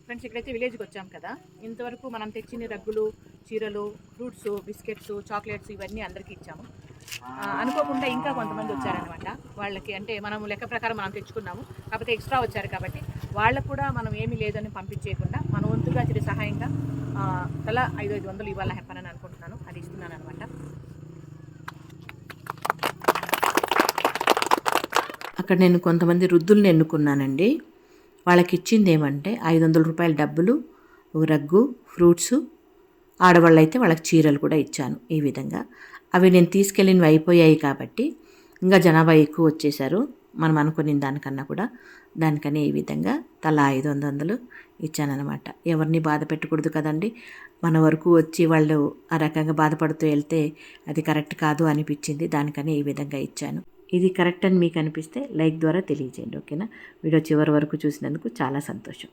Friends ఇక్కడైతే విలేజ్కి వచ్చాం కదా, ఇంతవరకు మనం తెచ్చిన రగ్గులు, చీరలు, ఫ్రూట్స్, బిస్కెట్స్, చాక్లెట్స్ ఇవన్నీ అందరికీ ఇచ్చాము. అనుకోకుండా ఇంకా కొంతమంది వచ్చారనమాట. వాళ్ళకి అంటే మనం లెక్క ప్రకారం మనం తెచ్చుకున్నాము, కాకపోతే ఎక్స్ట్రా వచ్చారు కాబట్టి వాళ్ళకు కూడా మనం ఏమీ లేదని పంపించేయకుండా మన వంతుగా చిరు సహాయంగా తలా 500 ఇవ్వాలని చెప్పానని అనుకుంటున్నాను. అది ఇస్తున్నాను అనమాట. అక్కడ నేను కొంతమంది వృద్ధుల్ని ఎన్నుకున్నానండి. వాళ్ళకి ఇచ్చింది ఏమంటే 500 రూపాయల డబ్బులు, ఒక రగ్గు, ఫ్రూట్స్, ఆడవాళ్ళు అయితే వాళ్ళకి చీరలు కూడా ఇచ్చాను. ఈ విధంగా అవి నేను తీసుకెళ్ళినవి అయిపోయాయి కాబట్టి ఇంకా జనాభా ఎక్కువ వచ్చేసారు మనం అనుకున్న దానికన్నా కూడా. దానికని ఈ విధంగా తలా 500 ఇచ్చానన్నమాట. ఎవరిని బాధ పెట్టకూడదు కదండి. మన వరకు వచ్చి వాళ్ళు ఆ రకంగా బాధపడుతూ వెళ్తే అది కరెక్ట్ కాదు అనిపించింది. దానికని ఈ విధంగా ఇచ్చాను. ఇది కరెక్ట్ అని మీకు అనిపిస్తే లైక్ ద్వారా తెలియజేయండి, ఓకేనా. వీడియో చివరి వరకు చూసినందుకు చాలా సంతోషం.